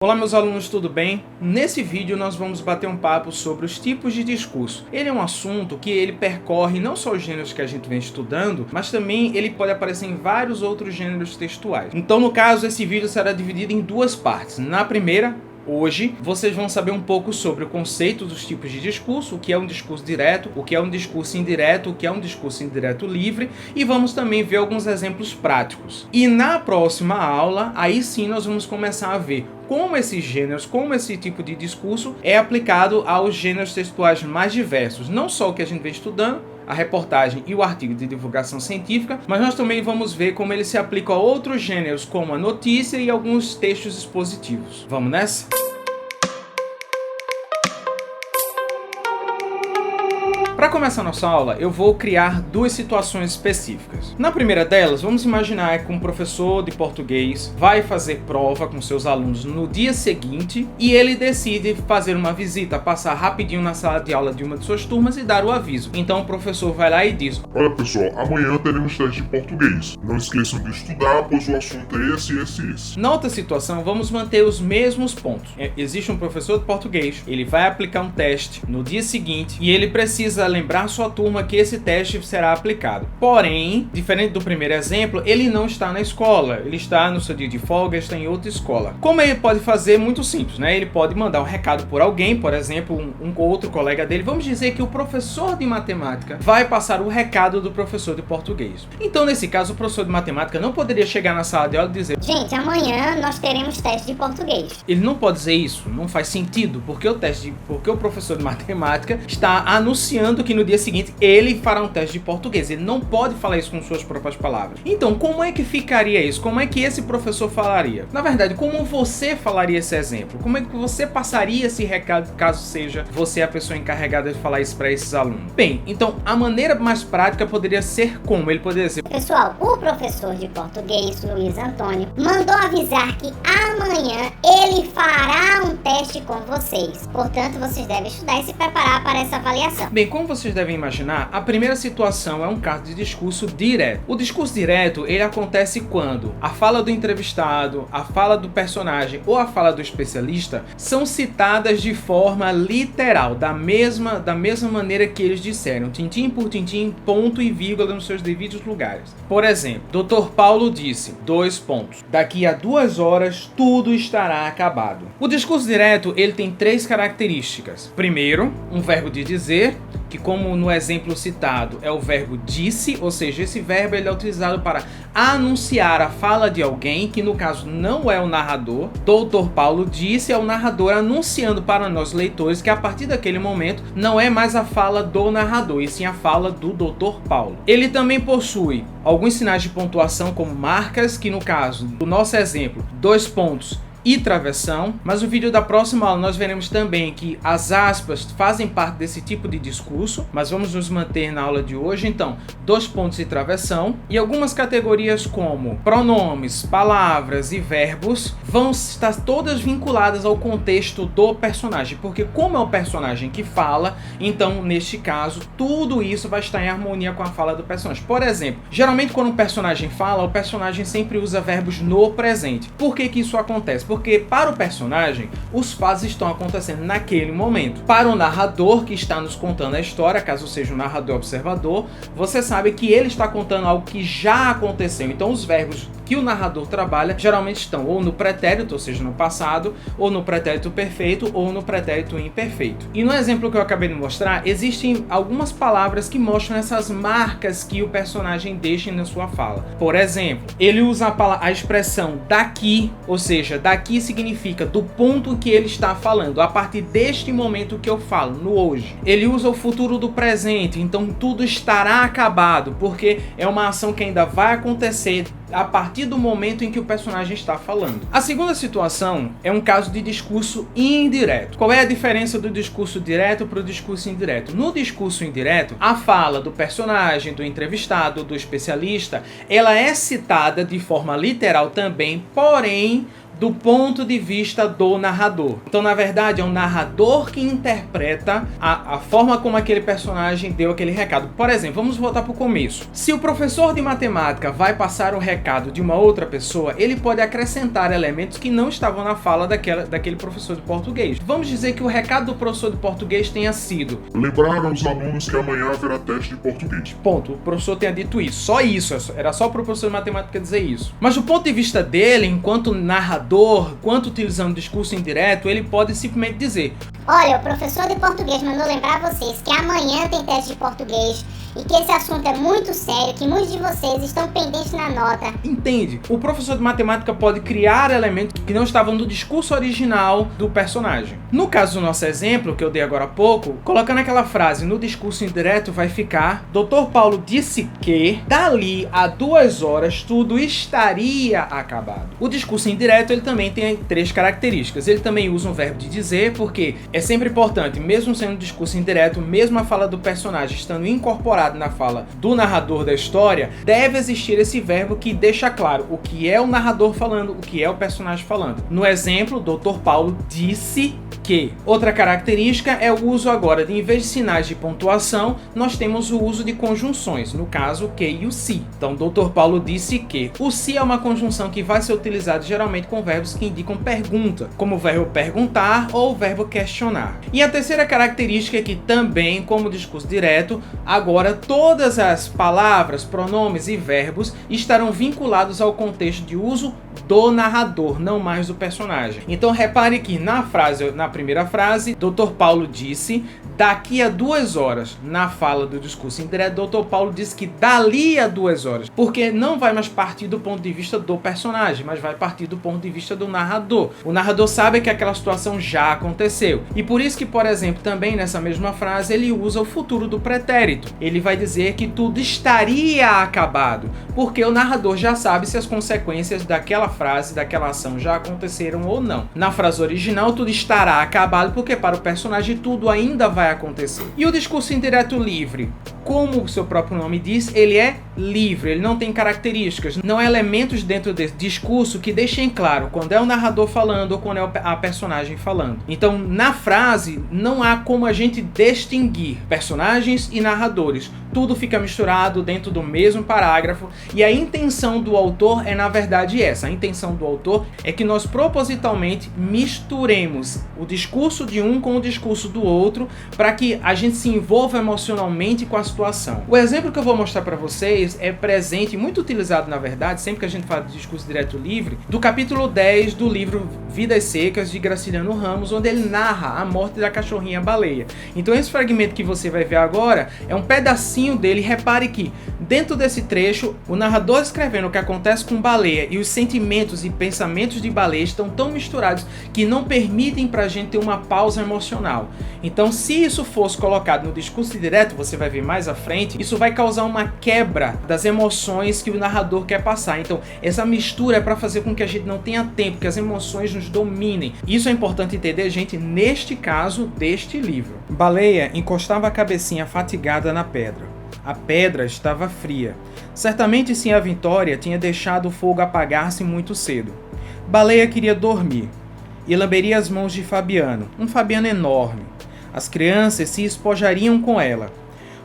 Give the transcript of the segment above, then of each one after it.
Olá meus alunos, tudo bem? Nesse vídeo nós vamos bater um papo sobre os tipos de discurso. Ele é um assunto que ele percorre não só os gêneros que a gente vem estudando, mas também ele pode aparecer em vários outros gêneros textuais. Então no caso esse vídeo será dividido em duas partes. Na primeira, hoje, vocês vão saber um pouco sobre o conceito dos tipos de discurso, o que é um discurso direto, o que é um discurso indireto, o que é um discurso indireto livre, e vamos também ver alguns exemplos práticos. E na próxima aula, aí sim nós vamos começar a ver como esses gêneros, como esse tipo de discurso é aplicado aos gêneros textuais mais diversos, não só o que a gente vem estudando, a reportagem e o artigo de divulgação científica, mas nós também vamos ver como ele se aplica a outros gêneros, como a notícia e alguns textos expositivos. Vamos nessa? Para começar a nossa aula, eu vou criar duas situações específicas. Na primeira delas, vamos imaginar que um professor de português vai fazer prova com seus alunos no dia seguinte e ele decide fazer uma visita, passar rapidinho na sala de aula de uma de suas turmas e dar o aviso. Então o professor vai lá e diz: olha pessoal, amanhã teremos teste de português. Não esqueçam de estudar, pois o assunto é esse, esse e esse. Na outra situação, vamos manter os mesmos pontos. Existe um professor de português, ele vai aplicar um teste no dia seguinte e ele precisa lembrar sua turma que esse teste será aplicado. Porém, diferente do primeiro exemplo, ele não está na escola, ele está no seu dia de folga, está em outra escola. Como ele pode fazer? Muito simples, né? Ele pode mandar um recado por alguém, por exemplo, um outro colega dele. Vamos dizer que o professor de matemática vai passar o recado do professor de português. Então, nesse caso, o professor de matemática não poderia chegar na sala de aula e dizer: gente, amanhã nós teremos teste de português. Ele não pode dizer isso, não faz sentido, porque o professor de matemática está anunciando que no dia seguinte ele fará um teste de português. Ele não pode falar isso com suas próprias palavras. Então, como é que ficaria isso? Como é que esse professor falaria? Na verdade, como você falaria esse exemplo? Como é que você passaria esse recado, caso seja você a pessoa encarregada de falar isso para esses alunos? Bem, então a maneira mais prática poderia ser como? Ele poderia dizer: pessoal, o professor de português, Luiz Antônio, mandou avisar que amanhã ele fará um teste com vocês. Portanto, vocês devem estudar e se preparar para essa avaliação. Bem, como vocês devem imaginar, a primeira situação é um caso de discurso direto. O discurso direto, ele acontece quando a fala do entrevistado, a fala do personagem ou a fala do especialista são citadas de forma literal, da mesma maneira que eles disseram, tintim por tintim, ponto e vírgula nos seus devidos lugares. Por exemplo, Dr. Paulo disse, : daqui a 2 horas tudo estará acabado. O discurso direto, ele tem 3 características. Primeiro, um verbo de dizer, que como no exemplo citado é o verbo disse, ou seja, esse verbo ele é utilizado para anunciar a fala de alguém, que no caso não é o narrador. Dr. Paulo disse é o narrador anunciando para nós leitores que a partir daquele momento não é mais a fala do narrador, e sim a fala do Dr. Paulo. Ele também possui alguns sinais de pontuação como marcas, que no caso do nosso exemplo, 2 pontos e travessão, mas no vídeo da próxima aula nós veremos também que as aspas fazem parte desse tipo de discurso, mas vamos nos manter na aula de hoje. Então, 2 pontos e travessão, e algumas categorias como pronomes, palavras e verbos vão estar todas vinculadas ao contexto do personagem, porque como é o personagem que fala, então neste caso tudo isso vai estar em harmonia com a fala do personagem. Por exemplo, geralmente quando um personagem fala, o personagem sempre usa verbos no presente. Por que que isso acontece? Porque para o personagem, os fatos estão acontecendo naquele momento. Para o narrador que está nos contando a história, caso seja um narrador observador, você sabe que ele está contando algo que já aconteceu. Então os verbos que o narrador trabalha geralmente estão ou no pretérito, ou seja, no passado, ou no pretérito perfeito, ou no pretérito imperfeito. E no exemplo que eu acabei de mostrar, existem algumas palavras que mostram essas marcas que o personagem deixa na sua fala. Por exemplo, ele usa a expressão daqui, ou seja, daqui significa do ponto que ele está falando, a partir deste momento que eu falo, no hoje. Ele usa o futuro do presente, então tudo estará acabado, porque é uma ação que ainda vai acontecer a partir do momento em que o personagem está falando. A segunda situação é um caso de discurso indireto. Qual é a diferença do discurso direto para o discurso indireto? No discurso indireto, a fala do personagem, do entrevistado, do especialista, ela é citada de forma literal também, porém do ponto de vista do narrador. Então, na verdade, é o narrador que interpreta a forma como aquele personagem deu aquele recado. Por exemplo, vamos voltar para o começo. Se o professor de matemática vai passar o recado de uma outra pessoa, ele pode acrescentar elementos que não estavam na fala daquele professor de português. Vamos dizer que o recado do professor de português tenha sido: lembrar aos alunos que amanhã haverá teste de português. Ponto. O professor tenha dito isso. Só isso. Era só para o professor de matemática dizer isso. Mas do ponto de vista dele, enquanto narrador, enquanto utilizando discurso indireto, ele pode simplesmente dizer: olha, o professor de português mandou lembrar vocês que amanhã tem teste de português e que esse assunto é muito sério, que muitos de vocês estão pendentes na nota. Entende? O professor de matemática pode criar elementos que não estavam no discurso original do personagem. No caso do nosso exemplo, que eu dei agora há pouco, colocando aquela frase no discurso indireto, vai ficar: Dr. Paulo disse que dali a 2 horas tudo estaria acabado. O discurso indireto, ele também tem 3 características. Ele também usa um verbo de dizer, porque é sempre importante, mesmo sendo discurso indireto, mesmo a fala do personagem estando incorporada na fala do narrador da história, deve existir esse verbo que deixa claro o que é o narrador falando, o que é o personagem falando. No exemplo, Dr. Paulo disse que. Outra característica é o uso agora de, em vez de sinais de pontuação, nós temos o uso de conjunções, no caso o que e o se. Então, Dr. Paulo disse que. O se é uma conjunção que vai ser utilizada geralmente com verbos que indicam pergunta, como o verbo perguntar ou o verbo questionar. E a terceira característica é que também, como discurso direto, agora todas as palavras, pronomes e verbos estarão vinculados ao contexto de uso do narrador, não mais do personagem. Então repare que na primeira frase, Dr. Paulo disse daqui a 2 horas. Na fala do discurso indireto, Dr. Paulo disse que dali a 2 horas, porque não vai mais partir do ponto de vista do personagem, mas vai partir do ponto de vista do narrador. O narrador sabe que aquela situação já aconteceu. E por isso que, por exemplo, também nessa mesma frase, ele usa o futuro do pretérito. Ele vai dizer que tudo estaria acabado, porque o narrador já sabe se as consequências daquela frase, daquela ação já aconteceram ou não. Na frase original, tudo estará acabado, porque para o personagem tudo ainda vai acontecer. E o discurso indireto livre? Como o seu próprio nome diz, ele é livre, ele não tem características, não há elementos dentro desse discurso que deixem claro quando é o narrador falando ou quando é a personagem falando. Então, na frase, não há como a gente distinguir personagens e narradores. Tudo fica misturado dentro do mesmo parágrafo e a intenção do autor é, na verdade, essa. A intenção do autor é que nós propositalmente misturemos o discurso de um com o discurso do outro para que a gente se envolva emocionalmente com a situação. O exemplo que eu vou mostrar para vocês é presente, muito utilizado, na verdade, sempre que a gente fala de discurso direto livre, do capítulo 10 do livro Vidas Secas, de Graciliano Ramos, onde ele narra a morte da cachorrinha baleia. Então esse fragmento que você vai ver agora é um pedacinho dele. Repare que dentro desse trecho, o narrador escrevendo o que acontece com baleia e os sentimentos e pensamentos de baleia estão tão misturados que não permitem pra gente ter uma pausa emocional. Então, se isso fosse colocado no discurso direto, você vai ver mais à frente, isso vai causar uma quebra das emoções que o narrador quer passar. Então, essa mistura é para fazer com que a gente não tenha tempo, que as emoções nos dominem. Isso é importante entender, gente, neste caso deste livro. Baleia encostava a cabecinha fatigada na pedra. A pedra estava fria. Certamente Sinha Vitória tinha deixado o fogo apagar-se muito cedo. Baleia queria dormir e lamberia as mãos de Fabiano, um Fabiano enorme. As crianças se espojariam com ela.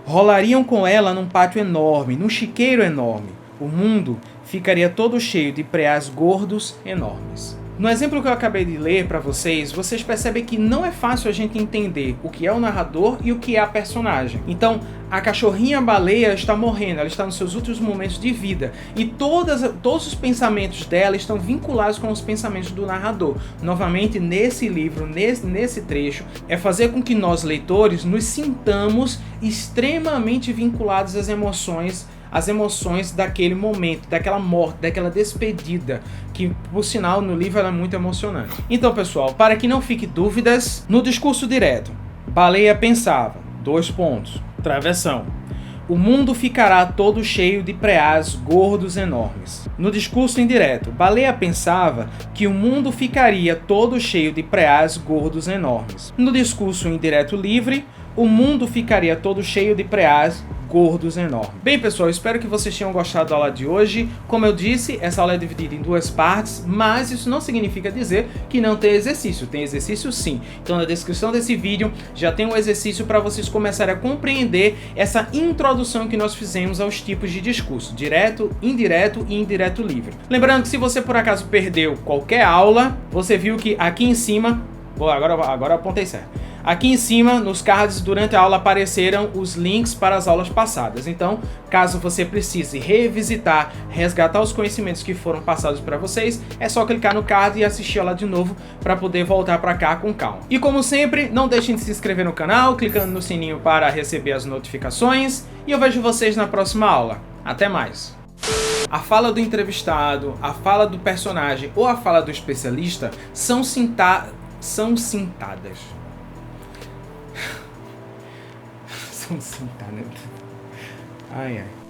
Rolariam com ela num pátio enorme, num chiqueiro enorme. O mundo ficaria todo cheio de preás gordos enormes. No exemplo que eu acabei de ler para vocês percebem que não é fácil a gente entender o que é o narrador e o que é a personagem. Então, a cachorrinha baleia está morrendo, ela está nos seus últimos momentos de vida. E todos os pensamentos dela estão vinculados com os pensamentos do narrador. Novamente, nesse livro, nesse trecho, é fazer com que nós, leitores, nos sintamos extremamente vinculados às emoções daquele momento, daquela morte, daquela despedida, que, por sinal, no livro ela é muito emocionante. Então, pessoal, para que não fique dúvidas, no discurso direto, Baleia pensava, travessão, o mundo ficará todo cheio de preás gordos enormes. No discurso indireto, Baleia pensava que o mundo ficaria todo cheio de preás gordos enormes. No discurso indireto livre, o mundo ficaria todo cheio de preás gordos enormes. Bem, pessoal, espero que vocês tenham gostado da aula de hoje. Como eu disse, essa aula é dividida em 2 partes, mas isso não significa dizer que não tem exercício. Tem exercício sim. Então, na descrição desse vídeo já tem um exercício para vocês começarem a compreender essa introdução que nós fizemos aos tipos de discurso: direto, indireto e indireto livre. Lembrando que se você por acaso perdeu qualquer aula, você viu que aqui em cima... Agora apontei certo. Aqui em cima, nos cards, durante a aula apareceram os links para as aulas passadas. Então, caso você precise revisitar, resgatar os conhecimentos que foram passados para vocês, é só clicar no card e assistir ela de novo para poder voltar para cá com calma. E como sempre, não deixem de se inscrever no canal, clicando no sininho para receber as notificações. E eu vejo vocês na próxima aula. Até mais! A fala do entrevistado, a fala do personagem ou a fala do especialista são cintadas. São cintadas. Ai, ai.